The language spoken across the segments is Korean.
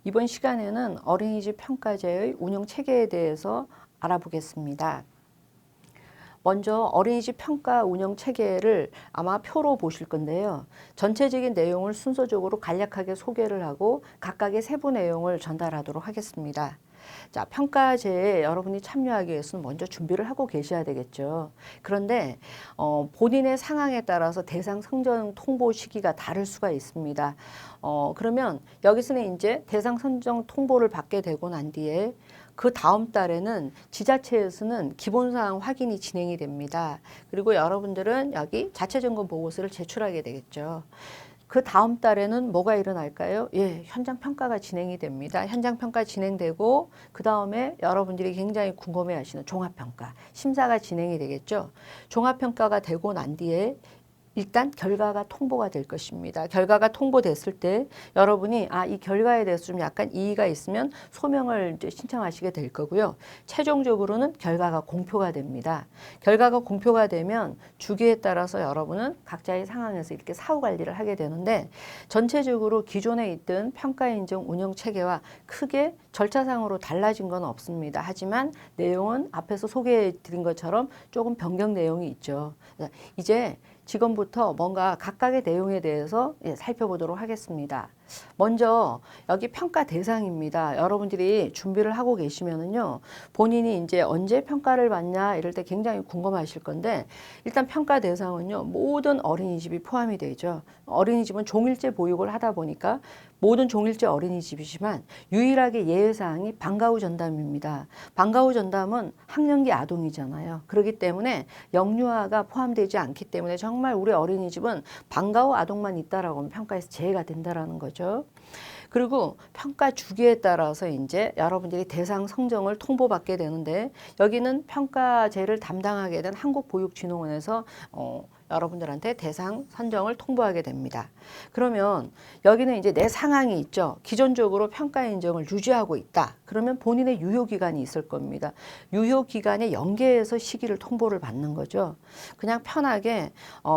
이번 시간에는 어린이집 평가제의 운영 체계에 대해서 알아보겠습니다. 먼저 어린이집 평가 운영 체계를 아마 표로 보실 건데요. 전체적인 내용을 순서적으로 간략하게 소개를 하고 각각의 세부 내용을 전달하도록 하겠습니다. 자, 평가제에 여러분이 참여하기 위해서는 먼저 준비를 하고 계셔야 되겠죠. 그런데 본인의 상황에 따라서 대상 선정 통보 시기가 다를 수가 있습니다. 그러면 여기서는 이제 대상 선정 통보를 받게 되고 난 뒤에 그 다음 달에는 지자체에서는 기본사항 확인이 진행이 됩니다. 그리고 여러분들은 여기 자체점검 보고서를 제출하게 되겠죠. 그 다음 달에는 뭐가 일어날까요? 예, 현장 평가가 진행이 됩니다. 현장 평가 진행되고 그 다음에 여러분들이 굉장히 궁금해 하시는 종합평가, 심사가 진행이 되겠죠. 종합평가가 되고 난 뒤에 일단 결과가 통보가 될 것입니다. 결과가 통보됐을 때 여러분이 이 결과에 대해서 좀 약간 이의가 있으면 소명을 이제 신청하시게 될 거고요. 최종적으로는 결과가 공표가 됩니다. 결과가 공표가 되면 주기에 따라서 여러분은 각자의 상황에서 이렇게 사후 관리를 하게 되는데 전체적으로 기존에 있던 평가 인정 운영 체계와 크게 절차상으로 달라진 건 없습니다. 하지만 내용은 앞에서 소개해 드린 것처럼 조금 변경 내용이 있죠. 이제 지금부터 뭔가 각각의 내용에 대해서 살펴보도록 하겠습니다. 먼저 여기 평가 대상입니다. 여러분들이 준비를 하고 계시면은요, 본인이 이제 언제 평가를 받냐 이럴 때 굉장히 궁금하실 건데 일단 평가 대상은요, 모든 어린이집이 포함이 되죠. 어린이집은 종일제 보육을 하다 보니까 모든 종일제 어린이집이지만 유일하게 예외사항이 방과 후 전담입니다. 방과 후 전담은 학령기 아동이잖아요. 그렇기 때문에 영유아가 포함되지 않기 때문에 정말 우리 어린이집은 방과 후 아동만 있다라고 하면 평가에서 제외가 된다라는 거죠. 그리고 평가 주기에 따라서 이제 여러분들이 대상 성적을 통보받게 되는데 여기는 평가제를 담당하게 된 한국보육진흥원에서 여러분들한테 대상 선정을 통보하게 됩니다. 그러면 여기는 이제 내 상황이 있죠. 기존적으로 평가 인정을 유지하고 있다. 그러면 본인의 유효기간이 있을 겁니다. 유효기간에 연계해서 시기를 통보를 받는 거죠. 그냥 편하게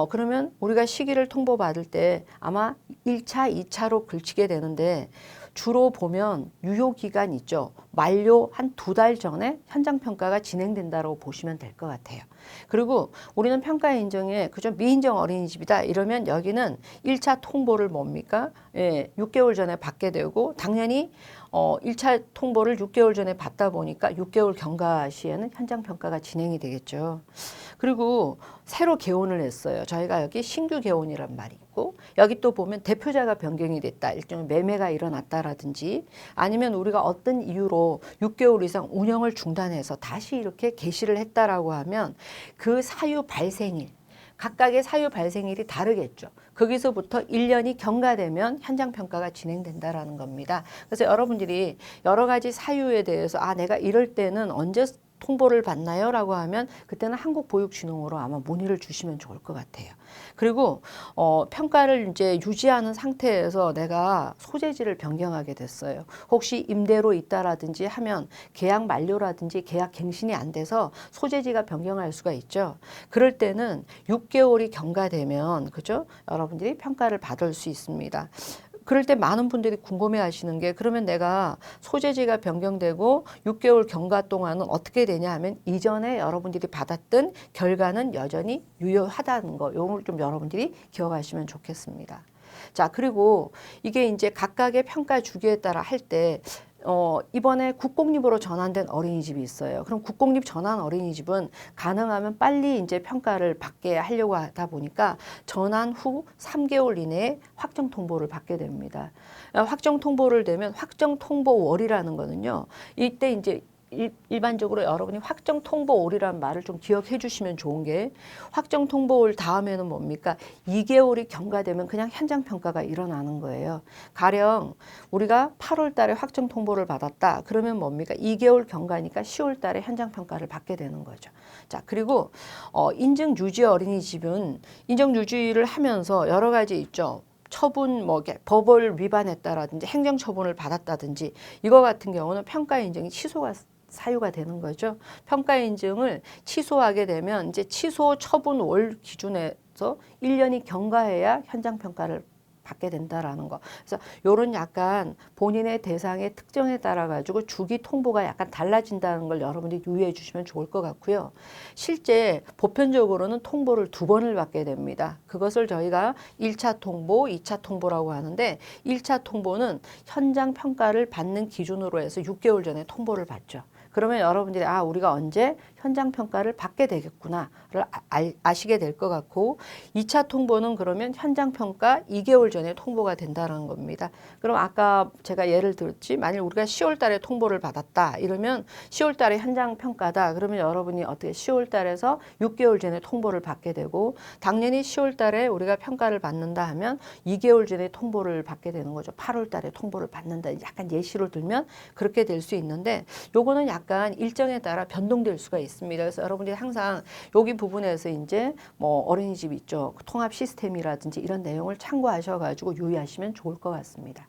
그러면 우리가 시기를 통보받을 때 아마 1차, 2차로 걸치게 되는데 주로 보면 유효기간 있죠. 만료 한 2달 전에 현장평가가 진행된다고 보시면 될 것 같아요. 그리고 우리는 평가 인정에 그저 미인정 어린이집이다 이러면 여기는 1차 통보를 뭡니까? 6개월 전에 받게 되고 당연히 1차 통보를 6개월 전에 받다 보니까 6개월 경과 시에는 현장 평가가 진행이 되겠죠. 그리고 새로 개원을 했어요. 저희가 여기 신규 개원이란 말이 있고 여기 또 보면 대표자가 변경이 됐다. 일종의 매매가 일어났다라든지 아니면 우리가 어떤 이유로 6개월 이상 운영을 중단해서 다시 이렇게 개시를 했다라고 하면 그 사유 발생일 각각의 사유 발생일이 다르겠죠. 거기서부터 1년이 경과되면 현장평가가 진행된다라는 겁니다. 그래서 여러분들이 여러 가지 사유에 대해서 내가 이럴 때는 언제 통보를 받나요? 라고 하면 그때는 한국보육진흥원으로 아마 문의를 주시면 좋을 것 같아요. 그리고 평가를 이제 유지하는 상태에서 내가 소재지를 변경하게 됐어요. 혹시 임대로 있다라든지 하면 계약 만료라든지 계약 갱신이 안 돼서 소재지가 변경할 수가 있죠. 그럴 때는 6개월이 경과되면 그죠? 여러분들이 평가를 받을 수 있습니다. 그럴 때 많은 분들이 궁금해 하시는 게 그러면 내가 소재지가 변경되고 6개월 경과 동안은 어떻게 되냐 하면 이전에 여러분들이 받았던 결과는 여전히 유효하다는 거 요걸 좀 여러분들이 기억하시면 좋겠습니다. 자, 그리고 이게 이제 각각의 평가 주기에 따라 할 때 이번에 국공립으로 전환된 어린이집이 있어요. 그럼 국공립 전환 어린이집은 가능하면 빨리 이제 평가를 받게 하려고 하다 보니까 전환 후 3개월 이내에 확정 통보를 받게 됩니다. 확정 통보를 되면 확정 통보월이라는 거는요. 이때 이제 일반적으로 여러분이 확정 통보월이라는 말을 좀 기억해 주시면 좋은 게 확정 통보월 다음에는 뭡니까? 2개월이 경과되면 그냥 현장 평가가 일어나는 거예요. 가령 우리가 8월 달에 확정 통보를 받았다. 그러면 뭡니까? 2개월 경과니까 10월 달에 현장 평가를 받게 되는 거죠. 자, 그리고 인증 유지 어린이집은 인증 유지를 하면서 여러 가지 있죠. 처분 법을 위반했다라든지 행정 처분을 받았다든지 이거 같은 경우는 평가 인증이 취소가 사유가 되는 거죠. 평가 인증을 취소하게 되면 이제 취소 처분 월 기준에서 1년이 경과해야 현장 평가를 받게 된다라는 거. 그래서 요런 약간 본인의 대상의 특정에 따라 가지고 주기 통보가 약간 달라진다는 걸 여러분들이 유의해 주시면 좋을 것 같고요. 실제 보편적으로는 통보를 2번을 받게 됩니다. 그것을 저희가 1차 통보, 2차 통보라고 하는데 1차 통보는 현장 평가를 받는 기준으로 해서 6개월 전에 통보를 받죠. 그러면 여러분들이 우리가 언제 현장 평가를 받게 되겠구나를 아시게 될 것 같고, 2차 통보는 그러면 현장 평가 2개월 전에 통보가 된다는 겁니다. 그럼 아까 제가 예를 들었지, 만일 우리가 10월 달에 통보를 받았다 이러면 10월 달에 현장 평가다 그러면 여러분이 어떻게 10월 달에서 6개월 전에 통보를 받게 되고, 당연히 10월 달에 우리가 평가를 받는다 하면 2개월 전에 통보를 받게 되는 거죠. 8월 달에 통보를 받는다, 약간 예시로 들면 그렇게 될 수 있는데, 요거는 약간 일정에 따라 변동될 수가 있습니다. 그래서 여러분들이 항상 여기 부분에서 이제 뭐 어린이집 있죠, 통합 시스템이라든지 이런 내용을 참고하셔가지고 유의하시면 좋을 것 같습니다.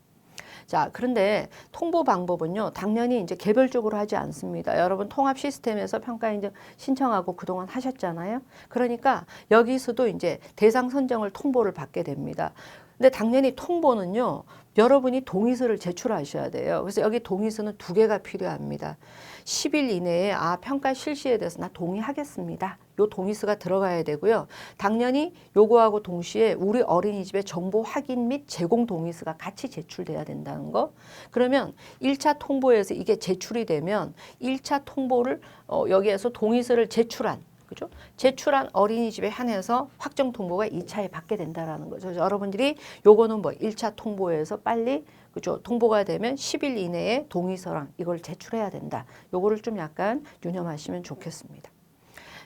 자, 그런데 통보 방법은요, 당연히 이제 개별적으로 하지 않습니다. 여러분 통합 시스템에서 평가 인증 신청하고 그동안 하셨잖아요. 그러니까 여기서도 이제 대상 선정을 통보를 받게 됩니다. 근데 당연히 통보는요, 여러분이 동의서를 제출하셔야 돼요. 그래서 여기 동의서는 2개가 필요합니다. 10일 이내에 평가 실시에 대해서 나 동의하겠습니다. 요 동의서가 들어가야 되고요. 당연히 요거하고 동시에 우리 어린이집의 정보 확인 및 제공 동의서가 같이 제출돼야 된다는 거. 그러면 1차 통보에서 이게 제출이 되면 1차 통보를 여기에서 동의서를 제출한, 그죠? 제출한 어린이집에 한해서 확정 통보가 2차에 받게 된다라는 거죠. 그래서 여러분들이 요거는 뭐 1차 통보에서 빨리, 그죠? 통보가 되면 10일 이내에 동의서랑 이걸 제출해야 된다. 요거를 좀 약간 유념하시면 좋겠습니다.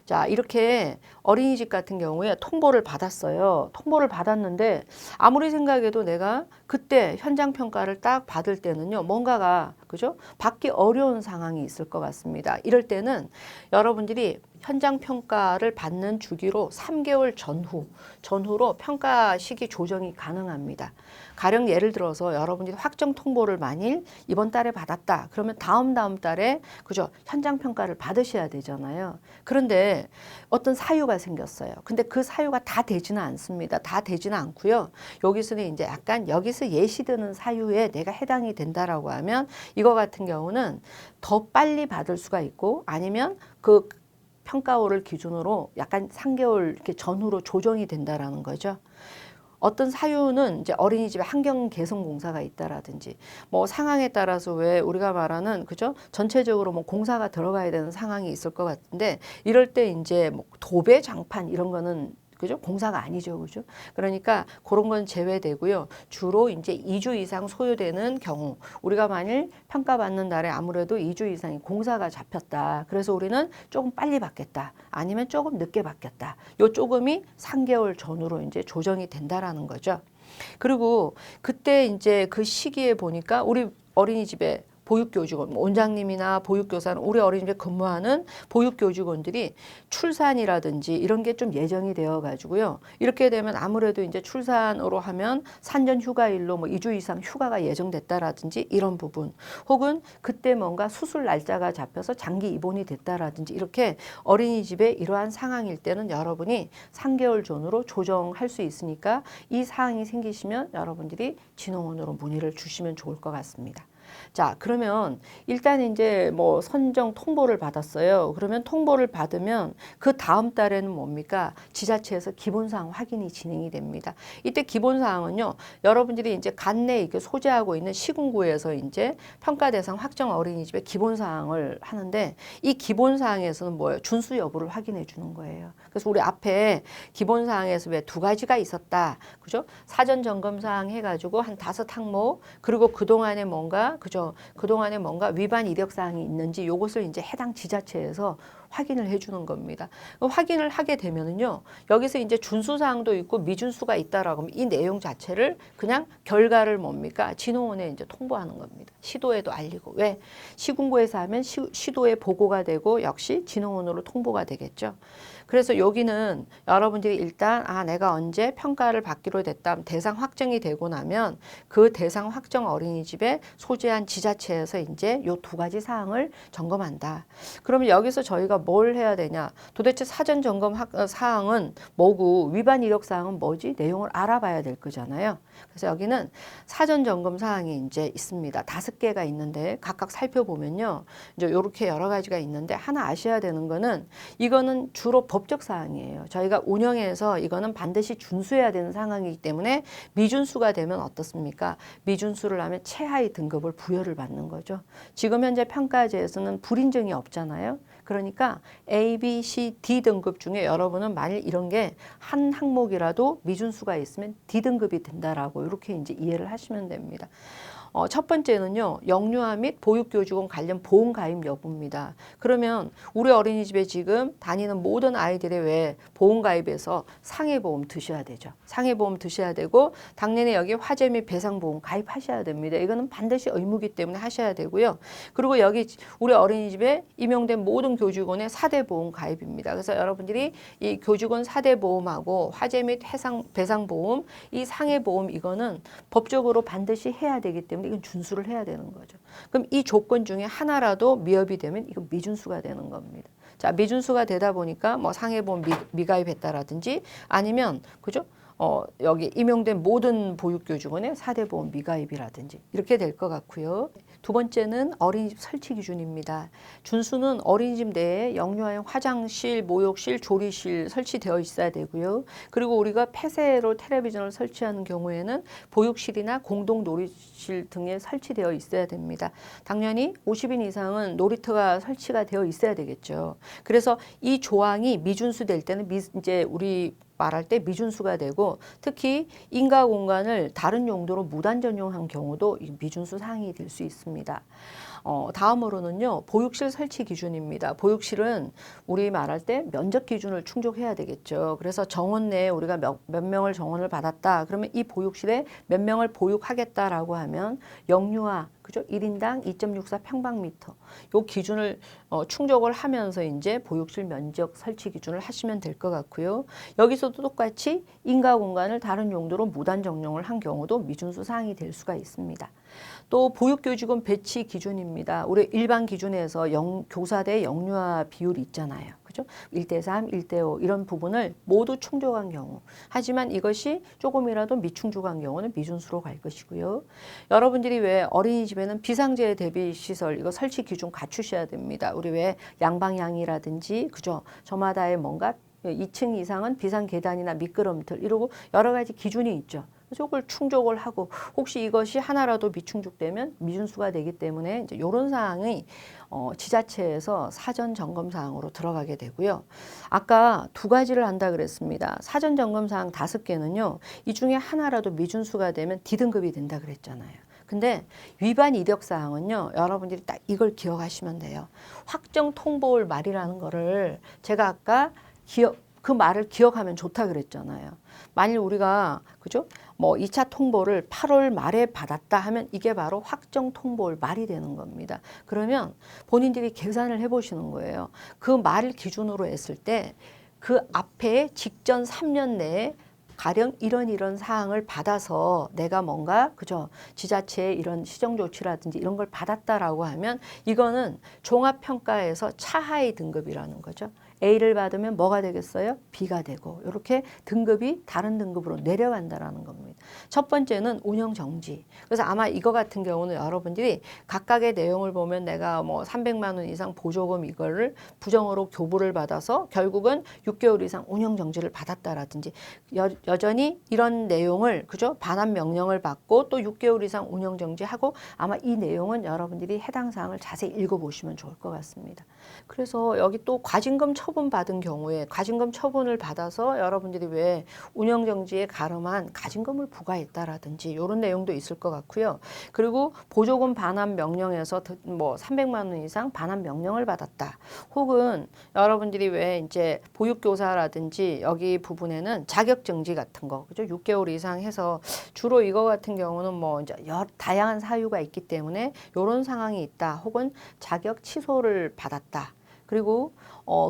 자, 이렇게 어린이집 같은 경우에 통보를 받았어요. 통보를 받았는데 아무리 생각해도 내가 그때 현장 평가를 딱 받을 때는요, 뭔가가, 그죠? 받기 어려운 상황이 있을 것 같습니다. 이럴 때는 여러분들이 현장 평가를 받는 주기로 3개월 전후로 평가 시기 조정이 가능합니다. 가령 예를 들어서 여러분들이 확정 통보를 만일 이번 달에 받았다. 그러면 다음 달에, 그죠? 현장 평가를 받으셔야 되잖아요. 그런데 어떤 사유가 생겼어요. 근데 그 사유가 다 되지는 않습니다. 다 되지는 않고요. 여기서는 이제 약간 여기서 예시드는 사유에 내가 해당이 된다라고 하면 이거 같은 경우는 더 빨리 받을 수가 있고, 아니면 그 평가호를 기준으로 약간 3개월 이렇게 전후로 조정이 된다라는 거죠. 어떤 사유는 이제 어린이집에 환경 개선 공사가 있다라든지, 뭐 상황에 따라서 왜 우리가 말하는, 그죠? 전체적으로 뭐 공사가 들어가야 되는 상황이 있을 것 같은데, 이럴 때 이제 뭐 도배 장판 이런 거는, 그죠? 공사가 아니죠. 그죠? 그러니까 그런 건 제외되고요. 주로 이제 2주 이상 소요되는 경우, 우리가 만일 평가받는 날에 아무래도 2주 이상이 공사가 잡혔다. 그래서 우리는 조금 빨리 받겠다. 아니면 조금 늦게 받겠다. 요 조금이 3개월 전후로 이제 조정이 된다라는 거죠. 그리고 그때 이제 그 시기에 보니까 우리 어린이집에 보육교직원, 원장님이나 보육교사는 우리 어린이집에 근무하는 보육교직원들이 출산이라든지 이런 게 좀 예정이 되어 가지고요. 이렇게 되면 아무래도 이제 출산으로 하면 산전 휴가일로 뭐 2주 이상 휴가가 예정됐다라든지 이런 부분, 혹은 그때 뭔가 수술 날짜가 잡혀서 장기 입원이 됐다라든지, 이렇게 어린이집에 이러한 상황일 때는 여러분이 3개월 전후로 조정할 수 있으니까 이 사항이 생기시면 여러분들이 진흥원으로 문의를 주시면 좋을 것 같습니다. 자, 그러면 일단 이제 뭐 선정 통보를 받았어요. 그러면 통보를 받으면 그 다음 달에는 뭡니까? 지자체에서 기본사항 확인이 진행이 됩니다. 이때 기본사항은요, 여러분들이 이제 관내 이렇게 소재하고 있는 시군구에서 이제 평가 대상 확정 어린이집의 기본사항을 하는데, 이 기본사항에서는 뭐예요? 준수 여부를 확인해 주는 거예요. 그래서 우리 앞에 기본사항에서 왜 2가지가 있었다. 그죠? 사전 점검사항 해가지고 한 5항목, 그리고 그동안에 뭔가, 그죠? 그동안에 뭔가 위반 이력 사항이 있는지 요것을 이제 해당 지자체에서 확인을 해주는 겁니다. 확인을 하게 되면은요, 여기서 이제 준수 사항도 있고 미준수가 있다라고 하면 이 내용 자체를 그냥 결과를 뭡니까? 진흥원에 이제 통보하는 겁니다. 시도에도 알리고. 왜? 시군구에서 하면 시도에 보고가 되고 역시 진흥원으로 통보가 되겠죠. 그래서 여기는 여러분들이 일단 내가 언제 평가를 받기로 됐다, 대상 확정이 되고 나면 그 대상 확정 어린이집에 소재한 지자체에서 이제 요 2가지 사항을 점검한다. 그러면 여기서 저희가 뭘 해야 되냐? 도대체 사전 점검 사항은 뭐고 위반 이력 사항은 뭐지? 내용을 알아봐야 될 거잖아요. 그래서 여기는 사전 점검 사항이 이제 있습니다. 5개가 있는데 각각 살펴보면요. 이제 이렇게 여러 가지가 있는데 하나 아셔야 되는 거는 이거는 주로 법적 사항이에요. 저희가 운영에서 이거는 반드시 준수해야 되는 상황이기 때문에 미준수가 되면 어떻습니까? 미준수를 하면 최하위 등급을 부여를 받는 거죠. 지금 현재 평가제에서는 불인증이 없잖아요. 그러니까 A, B, C, D 등급 중에 여러분은 만일 이런 게 한 항목이라도 미준수가 있으면 D등급이 된다라고 이렇게 이제 이해를 하시면 됩니다. 첫 번째는요, 영유아 및 보육교직원 관련 보험 가입 여부입니다. 그러면 우리 어린이집에 지금 다니는 모든 아이들의 왜 보험 가입에서 상해보험 드셔야 되죠. 상해보험 드셔야 되고 당연히 여기 화재 및 배상보험 가입하셔야 됩니다. 이거는 반드시 의무이기 때문에 하셔야 되고요. 그리고 여기 우리 어린이집에 임용된 모든 교직원의 4대 보험 가입입니다. 그래서 여러분들이 이 교직원 4대 보험하고 화재 및 배상보험, 이 상해보험 이거는 법적으로 반드시 해야 되기 때문에 이건 준수를 해야 되는 거죠. 그럼 이 조건 중에 하나라도 미흡이 되면 이건 미준수가 되는 겁니다. 자, 미준수가 되다 보니까 뭐 상해보험 미가입했다라든지 아니면 그죠? 여기 임용된 모든 보육교직원의 4대 보험 미가입이라든지 이렇게 될 것 같고요. 두 번째는 어린이집 설치 기준입니다. 준수는 어린이집 내에 영유아용 화장실, 목욕실, 조리실 설치되어 있어야 되고요. 그리고 우리가 폐쇄로 텔레비전을 설치하는 경우에는 보육실이나 공동 놀이실 등에 설치되어 있어야 됩니다. 당연히 50인 이상은 놀이터가 설치가 되어 있어야 되겠죠. 그래서 이 조항이 미준수될 때는 이제 우리 말할 때 미준수가 되고 특히 인가 공간을 다른 용도로 무단 전용한 경우도 미준수 사항이 될 수 있습니다. 다음으로는요, 보육실 설치 기준입니다. 보육실은 우리 말할 때 면적 기준을 충족해야 되겠죠. 그래서 정원 내에 우리가 몇 명을 정원을 받았다. 그러면 이 보육실에 몇 명을 보육하겠다라고 하면 영유아 그죠? 1인당 2.64 평방미터. 요 기준을 충족을 하면서 이제 보육실 면적 설치 기준을 하시면 될 것 같고요. 여기서도 똑같이 인가 공간을 다른 용도로 무단 정용을 한 경우도 미준수 사항이 될 수가 있습니다. 또 보육교직원 배치 기준입니다. 우리 일반 기준에서 교사 대 영유아 비율이 있잖아요. 그죠? 1대3, 1대5 이런 부분을 모두 충족한 경우. 하지만 이것이 조금이라도 미충족한 경우는 미준수로 갈 것이고요. 여러분들이 왜 어린이집에는 비상재해 대비 시설 이거 설치 기준 갖추셔야 됩니다. 우리 왜 양방향이라든지 그죠? 저마다의 뭔가 2층 이상은 비상 계단이나 미끄럼틀 이러고 여러 가지 기준이 있죠. 이걸 충족을 하고 혹시 이것이 하나라도 미충족되면 미준수가 되기 때문에 이제 이런 사항이 지자체에서 사전 점검 사항으로 들어가게 되고요. 아까 2가지를 한다 그랬습니다. 사전 점검 사항 5개는요. 이 중에 하나라도 미준수가 되면 D등급이 된다 그랬잖아요. 근데 위반 이력 사항은요. 여러분들이 딱 이걸 기억하시면 돼요. 확정 통보일 말이라는 거를 제가 아까 그 말을 기억하면 좋다 그랬잖아요. 만일 우리가 그죠? 뭐 2차 통보를 8월 말에 받았다 하면 이게 바로 확정 통보일 말이 되는 겁니다. 그러면 본인들이 계산을 해보시는 거예요. 그 말을 기준으로 했을 때 그 앞에 직전 3년 내에 가령 이런 사항을 받아서 내가 뭔가 그죠 지자체의 이런 시정조치라든지 이런 걸 받았다라고 하면 이거는 종합평가에서 차하위 등급이라는 거죠. A를 받으면 뭐가 되겠어요? B가 되고 이렇게 등급이 다른 등급으로 내려간다라는 겁니다. 첫 번째는 운영 정지. 그래서 아마 이거 같은 경우는 여러분들이 각각의 내용을 보면 내가 뭐 300만 원 이상 보조금 이거를 부정으로 교부를 받아서 결국은 6개월 이상 운영 정지를 받았다라든지 여전히 이런 내용을 그죠? 반환 명령을 받고 또 6개월 이상 운영 정지하고 아마 이 내용은 여러분들이 해당 사항을 자세히 읽어보시면 좋을 것 같습니다. 그래서 여기 또 과징금 처분 받은 경우에 과징금 처분을 받아서 여러분들이 왜 운영정지에 가름한 과징금을 부과했다라든지 이런 내용도 있을 것 같고요. 그리고 보조금 반환 명령에서 뭐 300만 원 이상 반환 명령을 받았다. 혹은 여러분들이 왜 이제 보육교사라든지 여기 부분에는 자격정지 같은 거, 그죠? 6개월 이상 해서 주로 이거 같은 경우는 뭐 이제 다양한 사유가 있기 때문에 이런 상황이 있다. 혹은 자격 취소를 받았다. 그리고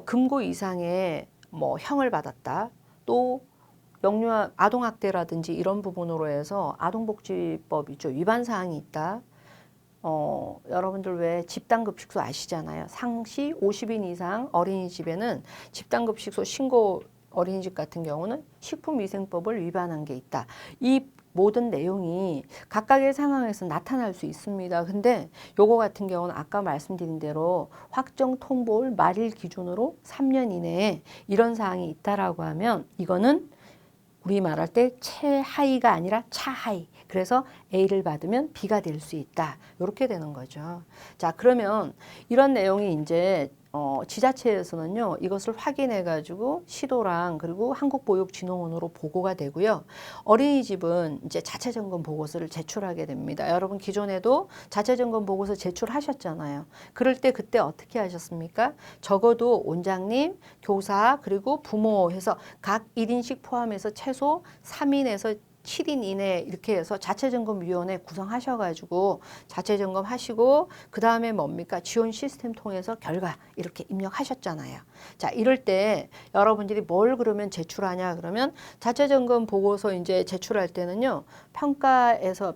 금고 이상의 뭐 형을 받았다. 또 영유아 아동학대라든지 이런 부분으로 해서 아동복지법이죠. 위반 사항이 있다. 여러분들 왜 집단급식소 아시잖아요. 상시 50인 이상 어린이집에는 집단급식소 신고 어린이집 같은 경우는 식품위생법을 위반한 게 있다. 이 모든 내용이 각각의 상황에서 나타날 수 있습니다. 근데 요거 같은 경우는 아까 말씀드린 대로 확정 통보일 말일 기준으로 3년 이내에 이런 사항이 있다라고 하면 이거는 우리 말할 때 최하위가 아니라 차하위. 그래서 A를 받으면 B가 될 수 있다. 이렇게 되는 거죠. 자, 그러면 이런 내용이 이제 지자체에서는요, 이것을 확인해 가지고 시도랑 그리고 한국보육진흥원으로 보고가 되고요. 어린이집은 이제 자체점검 보고서를 제출하게 됩니다. 여러분 기존에도 자체점검 보고서 제출하셨잖아요. 그럴 때 그때 어떻게 하셨습니까? 적어도 원장님, 교사, 그리고 부모 해서 각 1인씩 포함해서 최소 3인에서 7인 이내 이렇게 해서 자체점검위원회 구성하셔가지고 자체점검하시고 그 다음에 뭡니까? 지원 시스템 통해서 결과 이렇게 입력하셨잖아요. 자, 이럴 때 여러분들이 뭘 그러면 제출하냐 그러면 자체점검 보고서 이제 제출할 때는요. 평가자에서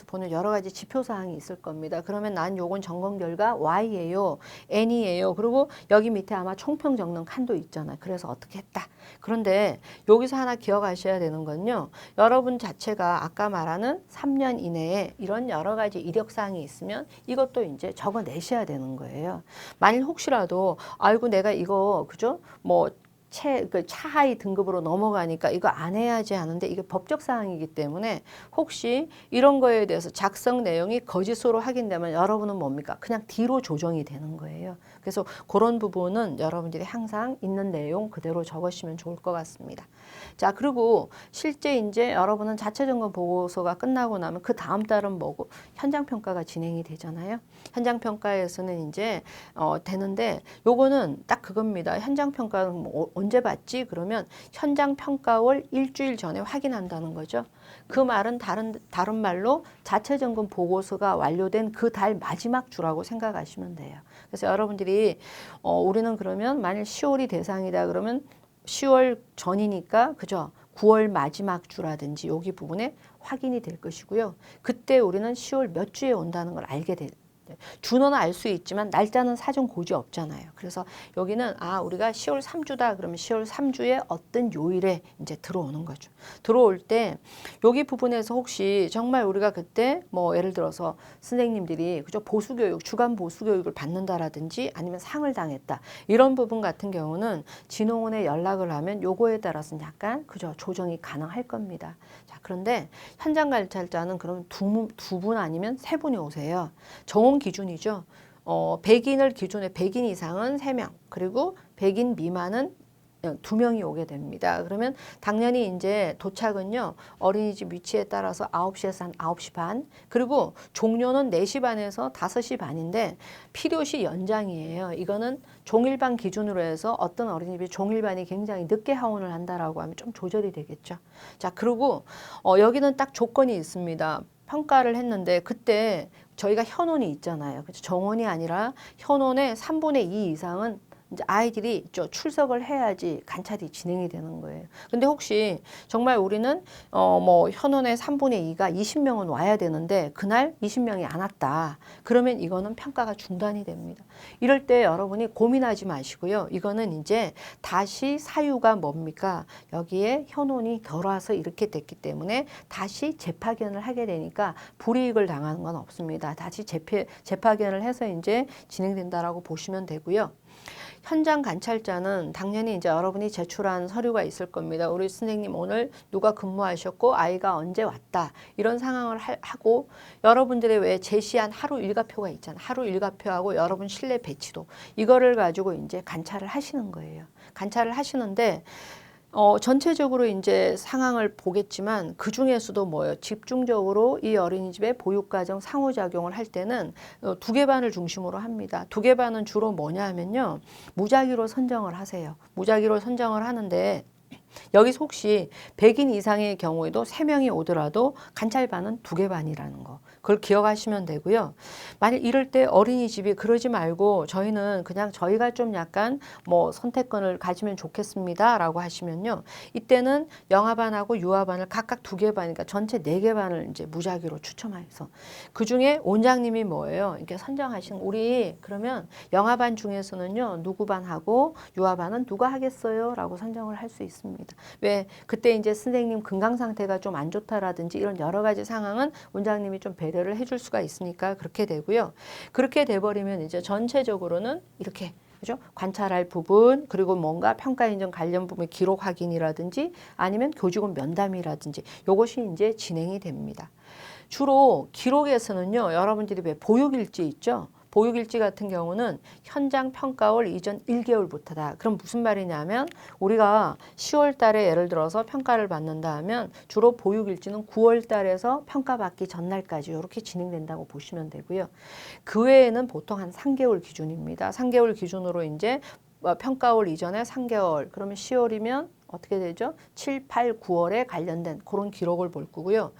보는 여러 가지 지표사항이 있을 겁니다. 그러면 난 요건 점검 결과 Y예요. N이에요. 그리고 여기 밑에 아마 총평 적는 칸도 있잖아요. 그래서 어떻게 했다. 그런데 여기서 하나 기억하셔야 되는 건요. 여러분 자체가 아까 말하는 3년 이내에 이런 여러 가지 이력사항이 있으면 이것도 이제 적어내셔야 되는 거예요. 만일 혹시라도 아이고 내가 이거 그죠? 뭐 차하위 등급으로 넘어가니까 이거 안 해야지 하는데 이게 법적 사항이기 때문에 혹시 이런 거에 대해서 작성 내용이 거짓으로 확인되면 여러분은 뭡니까? 그냥 뒤로 조정이 되는 거예요. 그래서 그런 부분은 여러분들이 항상 있는 내용 그대로 적으시면 좋을 것 같습니다. 자, 그리고 실제 이제 여러분은 자체점검 보고서가 끝나고 나면 그 다음 달은 뭐고 현장평가가 진행이 되잖아요. 현장평가에서는 이제 되는데 요거는 딱 그겁니다. 현장평가는 뭐 언제 받지? 그러면 현장평가월 일주일 전에 확인한다는 거죠. 그 말은 다른 말로 자체점검 보고서가 완료된 그 달 마지막 주라고 생각하시면 돼요. 그래서 여러분들이 우리는 그러면 만일 10월이 대상이다 그러면 10월 전이니까 그죠? 9월 마지막 주라든지 여기 부분에 확인이 될 것이고요. 그때 우리는 10월 몇 주에 온다는 걸 알게 될 주는 알 수 있지만 날짜는 사전 고지 없잖아요. 그래서 여기는 우리가 10월 3주다 그러면 10월 3주에 어떤 요일에 이제 들어오는 거죠. 들어올 때 여기 부분에서 혹시 정말 우리가 그때 뭐 예를 들어서 선생님들이 그죠 보수교육 주간 보수교육을 받는다라든지 아니면 상을 당했다 이런 부분 같은 경우는 진흥원에 연락을 하면 요거에 따라서는 약간 그죠 조정이 가능할 겁니다. 자, 그런데 현장 관찰자는 그럼 두 분 아니면 세 분이 오세요. 정원 기준이죠. 100인을 기준에 100인 이상은 3명, 그리고 100인 미만은 2명이 오게 됩니다. 그러면 당연히 이제 도착은요, 어린이집 위치에 따라서 9시에서 한 9시 반, 그리고 종료는 4시 반에서 5시 반인데 필요시 연장이에요. 이거는 종일반 기준으로 해서 어떤 어린이집이 종일반이 굉장히 늦게 하원을 한다라고 하면 좀 조절이 되겠죠. 자, 그리고 여기는 딱 조건이 있습니다. 평가를 했는데 그때 저희가 현원이 있잖아요. 그렇죠? 정원이 아니라 현원의 3분의 2 이상은 이제 아이들이 출석을 해야지 관찰이 진행이 되는 거예요. 근데 혹시 정말 우리는 뭐 현원의 3분의 2가 20명은 와야 되는데 그날 20명이 안 왔다. 그러면 이거는 평가가 중단이 됩니다. 이럴 때 여러분이 고민하지 마시고요. 이거는 이제 다시 사유가 뭡니까? 여기에 현원이 덜 와서 이렇게 됐기 때문에 다시 재파견을 하게 되니까 불이익을 당하는 건 없습니다. 다시 재파견을 해서 이제 진행된다라고 보시면 되고요. 현장 관찰자는 당연히 이제 여러분이 제출한 서류가 있을 겁니다. 우리 선생님 오늘 누가 근무하셨고 아이가 언제 왔다. 이런 상황을 하고 여러분들의 왜 제시한 하루 일과표가 있잖아요. 하루 일과표하고 여러분 실내 배치도 이거를 가지고 이제 관찰을 하시는 거예요. 관찰을 하시는데 전체적으로 이제 상황을 보겠지만 그 중에서도 뭐예요? 집중적으로 이 어린이집의 보육과정 상호작용을 할 때는 2개 반을 중심으로 합니다. 2개 반은 주로 뭐냐 하면요. 무작위로 선정을 하세요. 무작위로 선정을 하는데 여기서 혹시 100인 이상의 경우에도 3명이 오더라도 관찰반은 2개 반이라는 거. 그걸 기억하시면 되고요. 만약 이럴 때 어린이집이 그러지 말고 저희는 그냥 저희가 좀 약간 뭐 선택권을 가지면 좋겠습니다라고 하시면요. 이때는 영아반하고 유아반을 각각 2개 반이니까 전체 4개 반을 이제 무작위로 추첨해서 그 중에 원장님이 뭐예요? 이렇게 선정하신 우리 그러면 영아반 중에서는요. 누구 반하고 유아반은 누가 하겠어요? 라고 선정을 할 수 있습니다. 왜? 그때 이제 선생님 건강 상태가 좀 안 좋다라든지 이런 여러 가지 상황은 원장님이 좀 배려를 해줄 수가 있으니까 그렇게 되고요. 그렇게 돼버리면 이제 전체적으로는 이렇게 그죠? 관찰할 부분 그리고 뭔가 평가 인정 관련 부분 기록 확인이라든지 아니면 교직원 면담이라든지 이것이 이제 진행이 됩니다. 주로 기록에서는요. 여러분들이 왜 보육일지 있죠? 보육일지 같은 경우는 현장 평가월 이전 1개월부터다. 그럼 무슨 말이냐면 우리가 10월 달에 예를 들어서 평가를 받는다 하면 주로 보육일지는 9월 달에서 평가받기 전날까지 이렇게 진행된다고 보시면 되고요. 그 외에는 보통 한 3개월 기준입니다. 3개월 기준으로 이제 평가월 이전에 3개월 그러면 10월이면 어떻게 되죠? 7, 8, 9월에 관련된 그런 기록을 볼 거고요.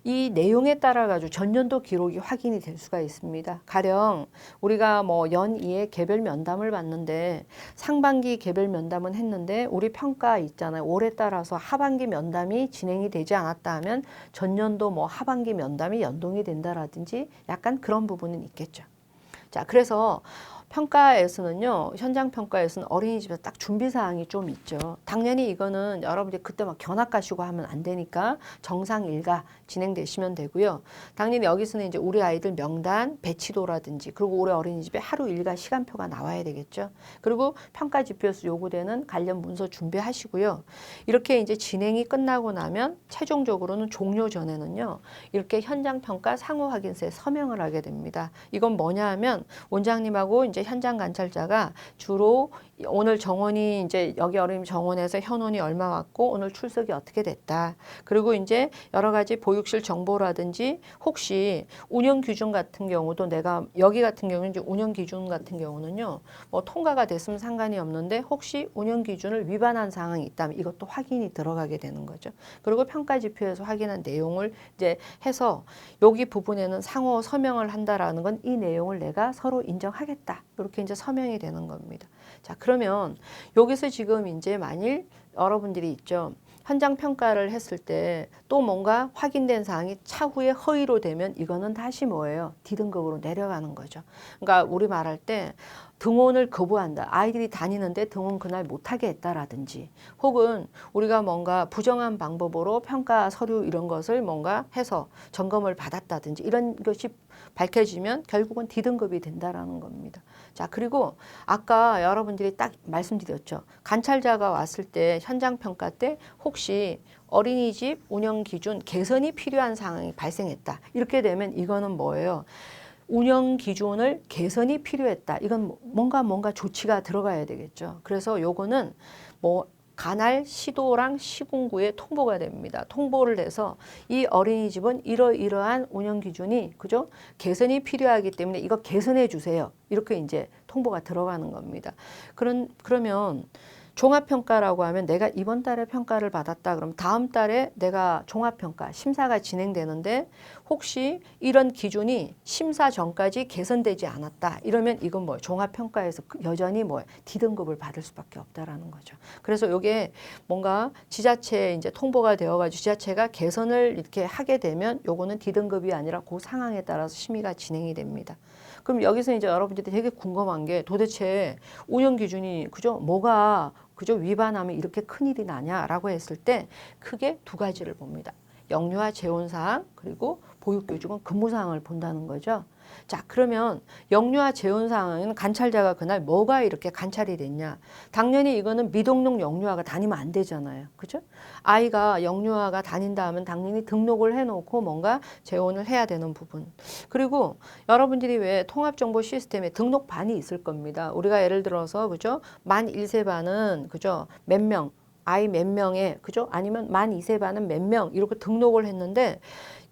이 내용에 따라 가지고 전년도 기록이 확인이 될 수가 있습니다. 가령 우리가 뭐 연이에 개별 면담을 받는데 상반기 개별 면담은 했는데 우리 평가 있잖아요. 올해 따라서 하반기 면담이 진행이 되지 않았다 하면 전년도 뭐 하반기 면담이 연동이 된다라든지 약간 그런 부분은 있겠죠. 자, 그래서 평가에서는요, 현장 평가에서는 어린이집에서 딱 준비사항이 좀 있죠. 당연히 이거는 여러분들이 그때 막 견학 가시고 하면 안 되니까 정상 일과 진행되시면 되고요. 당연히 여기서는 이제 우리 아이들 명단, 배치도라든지 그리고 올해 어린이집에 하루 일과 시간표가 나와야 되겠죠. 그리고 평가 지표에서 요구되는 관련 문서 준비하시고요. 이렇게 이제 진행이 끝나고 나면 최종적으로는 종료 전에는요, 이렇게 현장 평가 상호 확인서에 서명을 하게 됩니다. 이건 뭐냐 하면 원장님하고 이제 현장 관찰자가 주로 오늘 정원이 이제 여기 어린이집 정원에서 현원이 얼마 왔고 오늘 출석이 어떻게 됐다. 그리고 이제 여러 가지 보육실 정보라든지 혹시 운영 기준 같은 경우도 내가 여기 같은 경우는 이제 운영 기준 같은 경우는요. 뭐 통과가 됐으면 상관이 없는데 혹시 운영 기준을 위반한 상황이 있다면 이것도 확인이 들어가게 되는 거죠. 그리고 평가 지표에서 확인한 내용을 이제 해서 여기 부분에는 상호 서명을 한다라는 건 이 내용을 내가 서로 인정하겠다. 이렇게 이제 서명이 되는 겁니다. 자, 그러면 여기서 지금 이제 만일 여러분들이 있죠. 현장 평가를 했을 때 또 뭔가 확인된 사항이 차후에 허위로 되면 이거는 다시 뭐예요? D등급으로 내려가는 거죠. 그러니까 우리 말할 때 등원을 거부한다. 아이들이 다니는데 등원 그날 못하게 했다라든지 혹은 우리가 뭔가 부정한 방법으로 평가 서류 이런 것을 뭔가 해서 점검을 받았다든지 이런 것이 밝혀지면 결국은 D등급이 된다라는 겁니다. 자, 그리고 아까 여러분들이 딱 말씀드렸죠. 관찰자가 왔을 때 현장 평가 때 혹시 어린이집 운영 기준 개선이 필요한 상황이 발생했다. 이렇게 되면 이거는 뭐예요? 운영 기준을 개선이 필요했다. 이건 뭔가 조치가 들어가야 되겠죠. 그래서 요거는 뭐 관할 시도랑 시군구에 통보가 됩니다. 통보를 해서 이 어린이집은 이러이러한 운영 기준이 그죠? 개선이 필요하기 때문에 이거 개선해 주세요. 이렇게 이제 통보가 들어가는 겁니다. 그러면 종합평가라고 하면 내가 이번 달에 평가를 받았다 그러면 다음 달에 내가 종합평가 심사가 진행되는데 혹시 이런 기준이 심사 전까지 개선되지 않았다 이러면 이건 뭐 종합평가에서 여전히 뭐 D등급을 받을 수밖에 없다라는 거죠. 그래서 이게 뭔가 지자체에 이제 통보가 되어가지고 지자체가 개선을 이렇게 하게 되면 요거는 D등급이 아니라 그 상황에 따라서 심의가 진행이 됩니다. 그럼 여기서 이제 여러분들이 되게 궁금한 게 도대체 운영 기준이 그죠? 뭐가 그죠? 위반하면 이렇게 큰일이 나냐라고 했을 때 크게 2가지를 봅니다. 영유아 재원 사항 그리고 보육교직원 근무 사항을 본다는 거죠. 자, 그러면 영유아 재원 사항은 관찰자가 그날 뭐가 이렇게 관찰이 됐냐? 당연히 이거는 미등록 영유아가 다니면 안 되잖아요. 그죠? 아이가 영유아가 다닌다 하면 당연히 등록을 해놓고 뭔가 재원을 해야 되는 부분. 그리고 여러분들이 왜 통합정보 시스템에 등록반이 있을 겁니다. 우리가 예를 들어서 그죠? 만 1세반은 그죠? 몇 명, 아이 몇 명에 그죠? 아니면 만 2세반은 몇 명 이렇게 등록을 했는데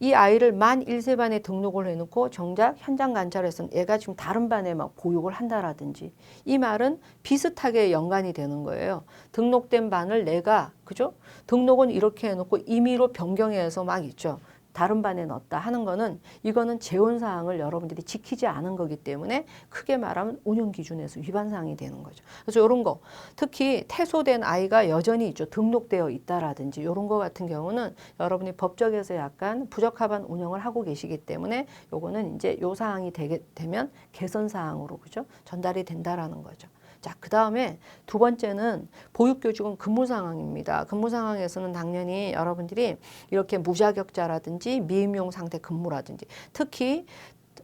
이 아이를 만 1세반에 등록을 해놓고 정작 현장 관찰에서는 얘가 지금 다른 반에 막 보육을 한다라든지 이 말은 비슷하게 연관이 되는 거예요. 등록된 반을 내가 그죠? 등록은 이렇게 해놓고 임의로 변경해서 막 있죠. 다른 반에 넣었다 하는 거는 이거는 재원 사항을 여러분들이 지키지 않은 거기 때문에 크게 말하면 운영 기준에서 위반 사항이 되는 거죠. 그래서 이런 거 특히 퇴소된 아이가 여전히 있죠. 등록되어 있다라든지 이런 거 같은 경우는 여러분이 법적에서 약간 부적합한 운영을 하고 계시기 때문에 요거는 이제 요 사항이 되면 개선 사항으로 그죠? 전달이 된다라는 거죠. 자, 그 다음에 두 번째는 보육교직원 근무 상황입니다. 근무 상황에서는 당연히 여러분들이 이렇게 무자격자라든지 미임용 상태 근무라든지 특히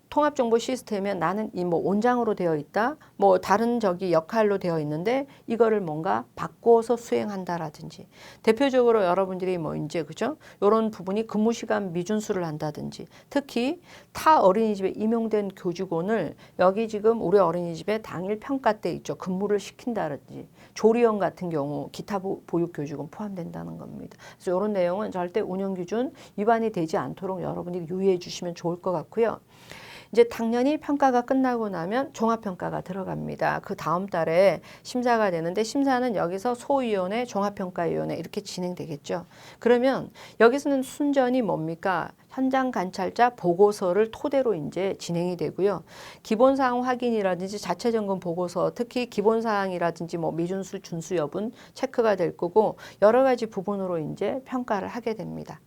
통합정보 시스템에 나는 이 뭐 온장으로 되어 있다, 뭐 다른 저기 역할로 되어 있는데 이거를 뭔가 바꿔서 수행한다라든지 대표적으로 여러분들이 뭐 이제 그죠? 이런 부분이 근무 시간 미준수를 한다든지 특히 타 어린이집에 임용된 교직원을 여기 지금 우리 어린이집에 당일 평가 때 있죠. 근무를 시킨다든지 조리원 같은 경우 기타 보육교직원 포함된다는 겁니다. 그래서 이런 내용은 절대 운영기준 위반이 되지 않도록 여러분이 유의해 주시면 좋을 것 같고요. 이제 당연히 평가가 끝나고 나면 종합평가가 들어갑니다. 그 다음 달에 심사가 되는데 심사는 여기서 소위원회, 종합평가위원회 이렇게 진행되겠죠. 그러면 여기서는 순전히 뭡니까? 현장 관찰자 보고서를 토대로 이제 진행이 되고요. 기본사항 확인이라든지 자체점검 보고서, 특히 기본사항이라든지 뭐 미준수, 준수 여부는 체크가 될 거고 여러 가지 부분으로 이제 평가를 하게 됩니다.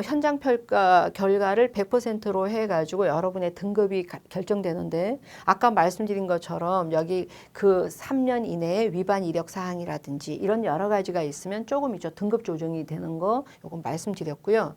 현장 평가 결과를 100%로 해가지고 여러분의 등급이 결정되는데 아까 말씀드린 것처럼 여기 그 3년 이내에 위반 이력 사항이라든지 이런 여러 가지가 있으면 조금 있죠. 등급 조정이 되는 거 요건 말씀드렸고요.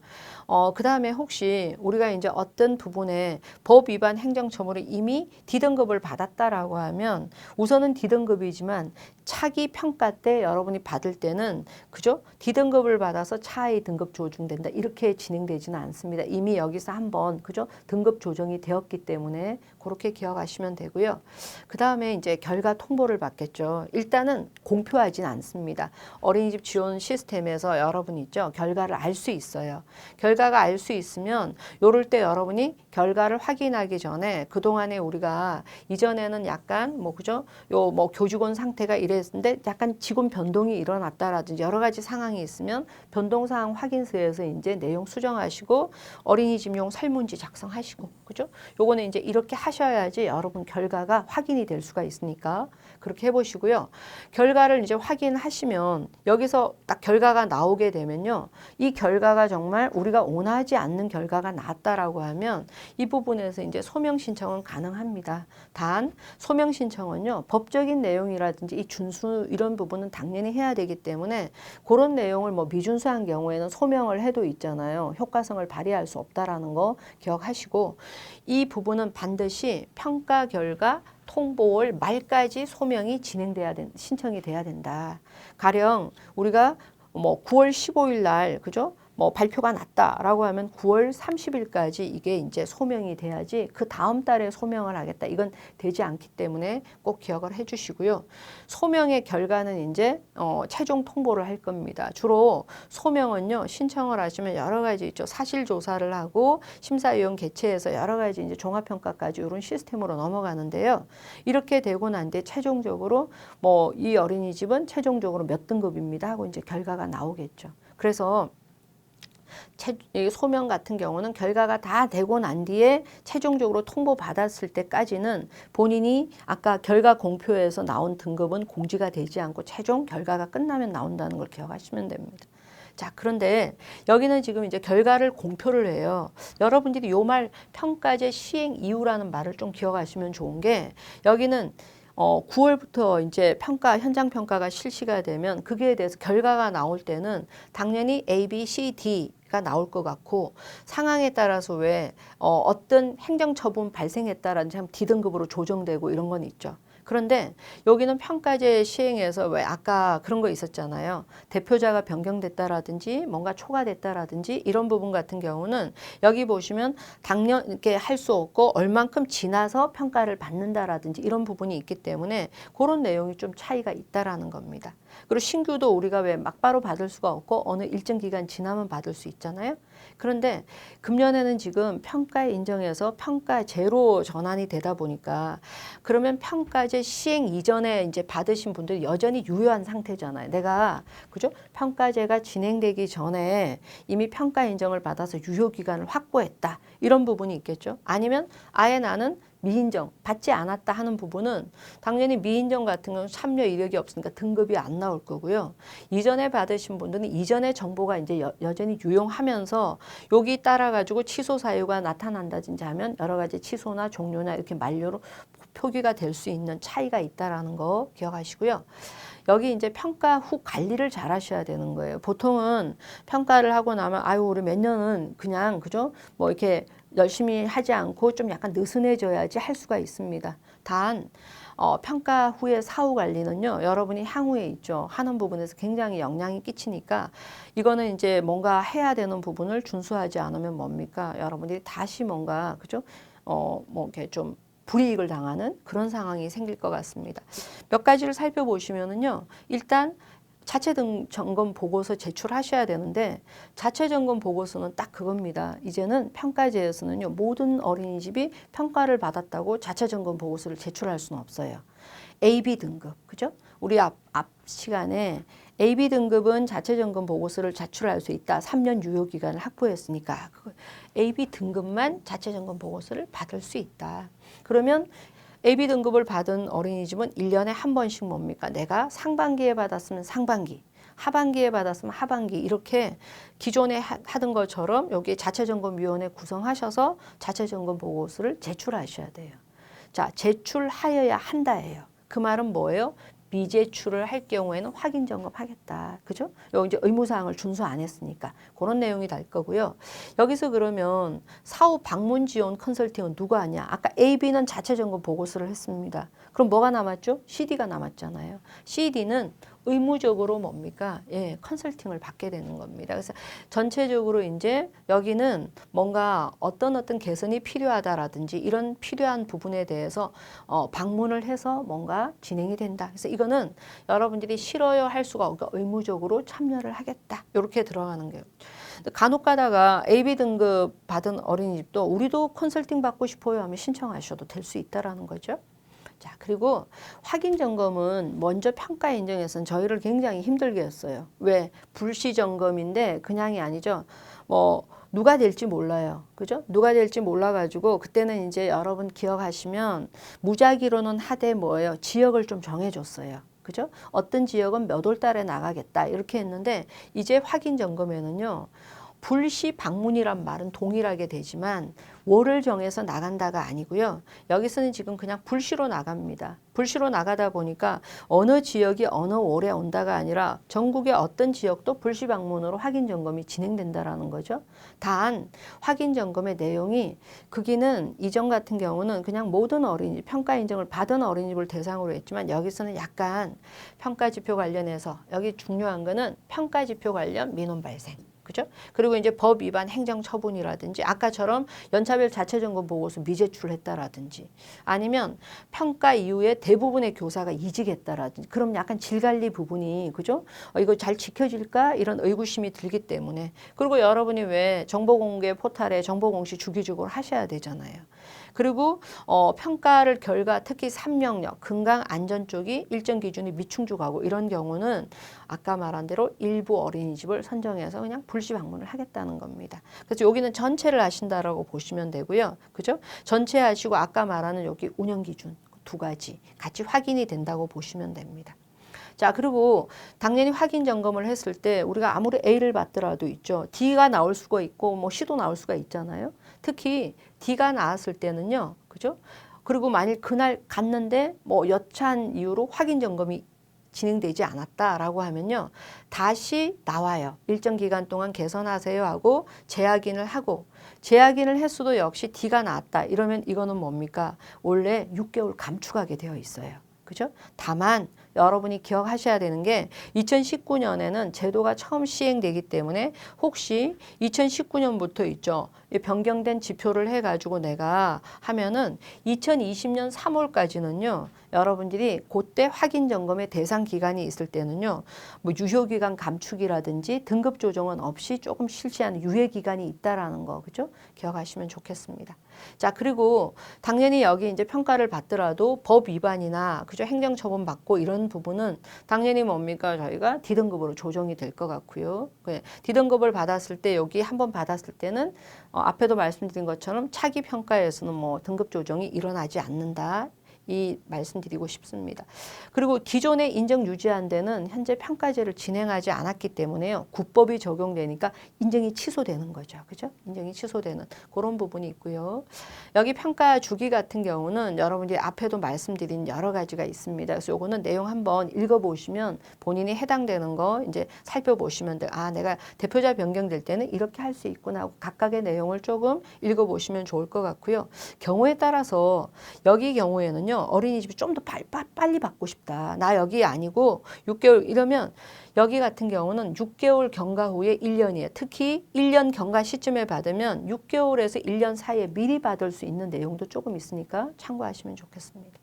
그 다음에 혹시 우리가 이제 어떤 부분에 법 위반 행정처분을 이미 D등급을 받았다라고 하면 우선은 D등급이지만 차기 평가 때 여러분이 받을 때는 그죠? D등급을 받아서 차의 등급 조정된다. 이렇게 진행되지는 않습니다. 이미 여기서 한번 그죠? 등급 조정이 되었기 때문에 그렇게 기억하시면 되고요. 그 다음에 이제 결과 통보를 받겠죠. 일단은 공표하진 않습니다. 어린이집 지원 시스템에서 여러분 있죠. 결과를 알 수 있어요. 결과가 알 수 있으면 요럴 때 여러분이 결과를 확인하기 전에 그동안에 우리가 이전에는 약간 뭐 그죠? 요 뭐 교직원 상태가 이랬는데 약간 직원 변동이 일어났다라든지 여러 가지 상황이 있으면 변동사항 확인서에서 이제 내용 수정하시고 어린이집용 설문지 작성하시고 그죠? 요거는 이제 이렇게 하셔야지 여러분 결과가 확인이 될 수가 있으니까 그렇게 해보시고요. 결과를 이제 확인하시면 여기서 딱 결과가 나오게 되면요. 이 결과가 정말 우리가 원하지 않는 결과가 나왔다라고 하면 이 부분에서 이제 소명 신청은 가능합니다. 단 소명 신청은요. 법적인 내용이라든지 이 준수 이런 부분은 당연히 해야 되기 때문에 그런 내용을 뭐 미준수한 경우에는 소명을 해도 있잖아요. 효과성을 발휘할 수 없다라는 거 기억하시고 이 부분은 반드시 평가 결과 통보월 말까지 소명이 신청이 돼야 된다. 가령 우리가 뭐 9월 15일 날 그죠? 뭐 발표가 났다라고 하면 9월 30일까지 이게 이제 소명이 돼야지 그 다음 달에 소명을 하겠다. 이건 되지 않기 때문에 꼭 기억을 해 주시고요. 소명의 결과는 이제 최종 통보를 할 겁니다. 주로 소명은요. 신청을 하시면 여러 가지 있죠. 사실 조사를 하고 심사위원 개최해서 여러 가지 이제 종합평가까지 이런 시스템으로 넘어가는데요. 이렇게 되고 난 뒤에 최종적으로 뭐 이 어린이집은 최종적으로 몇 등급입니다 하고 이제 결과가 나오겠죠. 그래서 소명 같은 경우는 결과가 다 되고 난 뒤에 최종적으로 통보받았을 때까지는 본인이 아까 결과 공표에서 나온 등급은 공지가 되지 않고 최종 결과가 끝나면 나온다는 걸 기억하시면 됩니다. 자, 그런데 여기는 지금 이제 결과를 공표를 해요. 여러분들이 요 말 평가제 시행 이후라는 말을 좀 기억하시면 좋은 게 여기는 9월부터 이제 현장 평가가 실시가 되면 거기에 대해서 결과가 나올 때는 당연히 A, B, C, D가 나올 것 같고 상황에 따라서 왜 어떤 행정처분 발생했다라든지 하면 D등급으로 조정되고 이런 건 있죠. 그런데 여기는 평가제 시행에서 왜 아까 그런 거 있었잖아요. 대표자가 변경됐다라든지 뭔가 초과됐다라든지 이런 부분 같은 경우는 여기 보시면 당연하게 할 수 없고 얼만큼 지나서 평가를 받는다라든지 이런 부분이 있기 때문에 그런 내용이 좀 차이가 있다라는 겁니다. 그리고 신규도 우리가 왜 막바로 받을 수가 없고 어느 일정 기간 지나면 받을 수 있잖아요. 그런데 금년에는 지금 평가 인정에서 평가제로 전환이 되다 보니까 그러면 평가제 시행 이전에 이제 받으신 분들이 여전히 유효한 상태잖아요. 내가 그죠? 평가제가 진행되기 전에 이미 평가 인정을 받아서 유효 기간을 확보했다. 이런 부분이 있겠죠. 아니면 아예 나는 미인정 받지 않았다 하는 부분은 당연히 미인정 같은 경우는 참여 이력이 없으니까 등급이 안 나올 거고요. 이전에 받으신 분들은 이전의 정보가 이제 여전히 유용하면서 여기 따라 가지고 취소 사유가 나타난다든지 하면 여러 가지 취소나 종료나 이렇게 만료로 표기가 될 수 있는 차이가 있다라는 거 기억하시고요. 여기 이제 평가 후 관리를 잘 하셔야 되는 거예요. 보통은 평가를 하고 나면 아유 우리 몇 년은 그냥 그죠? 뭐 이렇게 열심히 하지 않고 좀 약간 느슨해져야지 할 수가 있습니다. 단 평가 후의 사후 관리는요. 여러분이 향후에 있죠. 하는 부분에서 굉장히 영향이 끼치니까 이거는 이제 뭔가 해야 되는 부분을 준수하지 않으면 뭡니까? 여러분들이 다시 뭔가 그죠? 뭐 이렇게 좀 불이익을 당하는 그런 상황이 생길 것 같습니다. 몇 가지를 살펴보시면은요. 일단 자체 점검 보고서 제출하셔야 되는데 자체 점검 보고서는 딱 그겁니다. 이제는 평가제에서는요. 모든 어린이집이 평가를 받았다고 자체 점검 보고서를 제출할 수는 없어요. AB 등급, 그죠? 우리 앞 시간에 AB 등급은 자체 점검 보고서를 제출할 수 있다. 3년 유효 기간을 확보했으니까 AB 등급만 자체 점검 보고서를 받을 수 있다. 그러면 AB 등급을 받은 어린이집은 1년에 한 번씩 뭡니까? 내가 상반기에 받았으면 상반기, 하반기에 받았으면 하반기 이렇게 기존에 하던 것처럼 여기 자체점검위원회 구성하셔서 자체점검 보고서를 제출하셔야 돼요. 자, 제출하여야 한다예요. 그 말은 뭐예요? 미제출을 할 경우에는 확인 점검하겠다. 그죠? 여기 이제 의무사항을 준수 안 했으니까 그런 내용이 될 거고요. 여기서 그러면 사후 방문 지원 컨설팅은 누가 하냐? 아까 AB는 자체 점검 보고서를 했습니다. 그럼 뭐가 남았죠? CD가 남았잖아요. CD는 의무적으로 뭡니까? 예, 컨설팅을 받게 되는 겁니다. 그래서 전체적으로 이제 여기는 뭔가 어떤 개선이 필요하다라든지 이런 필요한 부분에 대해서 방문을 해서 뭔가 진행이 된다. 그래서 이거는 여러분들이 싫어요 할 수가 없고 의무적으로 참여를 하겠다. 이렇게 들어가는 거예요. 간혹 가다가 AB 등급 받은 어린이집도 우리도 컨설팅 받고 싶어요 하면 신청하셔도 될 수 있다라는 거죠. 자, 그리고 확인 점검은 먼저 평가 인정에서는 저희를 굉장히 힘들게 했어요. 왜? 불시 점검인데 그냥이 아니죠. 뭐 누가 될지 몰라요. 그죠? 누가 될지 몰라가지고 그때는 이제 여러분 기억하시면 무작위로는 하되 뭐예요? 지역을 좀 정해줬어요. 그죠? 어떤 지역은 몇 월 달에 나가겠다 이렇게 했는데 이제 확인 점검에는요. 불시 방문이란 말은 동일하게 되지만 월을 정해서 나간다가 아니고요. 여기서는 지금 그냥 불시로 나갑니다. 불시로 나가다 보니까 어느 지역이 어느 월에 온다가 아니라 전국의 어떤 지역도 불시 방문으로 확인 점검이 진행된다라는 거죠. 단 확인 점검의 내용이 거기는 이전 같은 경우는 그냥 모든 어린이집 평가 인정을 받은 어린이집을 대상으로 했지만 여기서는 약간 평가 지표 관련해서 여기 중요한 거는 평가 지표 관련 민원 발생. 그죠? 그리고 이제 법 위반 행정 처분이라든지 아까처럼 연차별 자체 점검 보고서 미제출했다라든지 아니면 평가 이후에 대부분의 교사가 이직했다라든지 그럼 약간 질 관리 부분이 그죠? 이거 잘 지켜질까? 이런 의구심이 들기 때문에 그리고 여러분이 왜 정보 공개 포탈에 정보 공시 주기적으로 하셔야 되잖아요. 그리고 평가를 결과 특히 3영역, 건강 안전 쪽이 일정 기준이 미충족하고 이런 경우는 아까 말한 대로 일부 어린이집을 선정해서 그냥 불시 방문을 하겠다는 겁니다. 그래서 여기는 전체를 하신다라고 보시면 되고요. 그죠? 전체 하시고 아까 말하는 여기 운영 기준 두 가지 같이 확인이 된다고 보시면 됩니다. 자, 그리고 당연히 확인 점검을 했을 때 우리가 아무리 A를 받더라도 있죠. D가 나올 수가 있고 뭐 C도 나올 수가 있잖아요. 특히 D가 나왔을 때는요. 그죠? 그리고 만일 그날 갔는데 뭐 여차한 이유로 확인 점검이 진행되지 않았다라고 하면요. 다시 나와요. 일정 기간 동안 개선하세요 하고 재확인을 하고 재확인을 했어도 역시 D가 나왔다. 이러면 이거는 뭡니까? 원래 6개월 감축하게 되어 있어요. 그죠? 다만 여러분이 기억하셔야 되는 게 2019년에는 제도가 처음 시행되기 때문에 혹시 2019년부터 있죠. 변경된 지표를 해가지고 내가 하면은 2020년 3월까지는요. 여러분들이 그때 확인 점검의 대상 기간이 있을 때는요. 뭐 유효기간 감축이라든지 등급 조정은 없이 조금 실시하는 유예 기간이 있다라는 거. 그죠? 기억하시면 좋겠습니다. 자, 그리고 당연히 여기 이제 평가를 받더라도 법 위반이나 그죠? 행정 처분 받고 이런 부분은 당연히 뭡니까? 저희가 D등급으로 조정이 될 것 같고요. D등급을 받았을 때 여기 한번 받았을 때는 앞에도 말씀드린 것처럼 차기 평가에서는 뭐 등급 조정이 일어나지 않는다. 이 말씀드리고 싶습니다. 그리고 기존에 인정 유지한 데는 현재 평가제를 진행하지 않았기 때문에요. 국법이 적용되니까 인정이 취소되는 거죠. 그죠? 인정이 취소되는 그런 부분이 있고요. 여기 평가 주기 같은 경우는 여러분들이 앞에도 말씀드린 여러 가지가 있습니다. 그래서 요거는 내용 한번 읽어보시면 본인이 해당되는 거 이제 살펴보시면 돼요. 아, 내가 대표자 변경될 때는 이렇게 할 수 있구나 하고 각각의 내용을 조금 읽어보시면 좋을 것 같고요. 경우에 따라서 여기 경우에는요. 어린이집이 좀 더 빨리 받고 싶다. 나 여기 아니고 6개월 이러면 여기 같은 경우는 6개월 경과 후에 1년이에요. 특히 1년 경과 시점에 받으면 6개월에서 1년 사이에 미리 받을 수 있는 내용도 조금 있으니까 참고하시면 좋겠습니다.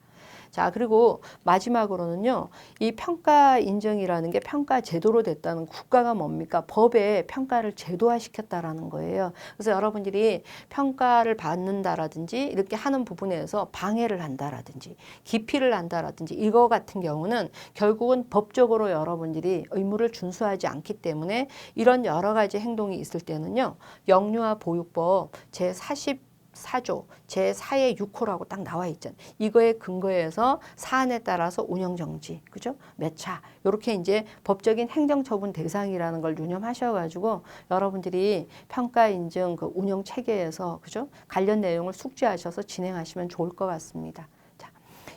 자, 그리고 마지막으로는요. 이 평가 인정이라는 게 평가 제도로 됐다는 국가가 뭡니까? 법에 평가를 제도화시켰다라는 거예요. 그래서 여러분들이 평가를 받는다라든지 이렇게 하는 부분에서 방해를 한다라든지 기피를 한다라든지 이거 같은 경우는 결국은 법적으로 여러분들이 의무를 준수하지 않기 때문에 이런 여러 가지 행동이 있을 때는요. 영유아 보육법 제44조 제4의 6호라고 딱 나와 있잖아요. 이거에 근거해서 사안에 따라서 운영정지, 그죠? 몇 차, 이렇게 이제 법적인 행정처분 대상이라는 걸 유념하셔가지고 여러분들이 평가 인증 그 운영 체계에서, 그죠? 관련 내용을 숙지하셔서 진행하시면 좋을 것 같습니다. 자,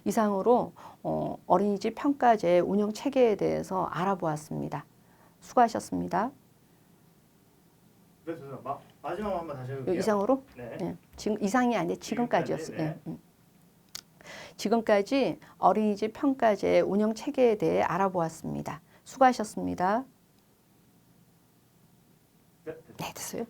이상으로 어린이집 평가제 운영 체계에 대해서 알아보았습니다. 수고하셨습니다. 네, 죄송합니다. 마지막 한번 다시 해볼게요. 이상으로? 네. 네. 지금 이상이 아니라 지금까지였어요. 네. 지금까지 어린이집 평가제 운영 체계에 대해 알아보았습니다. 수고하셨습니다. 네. 네, 됐어요.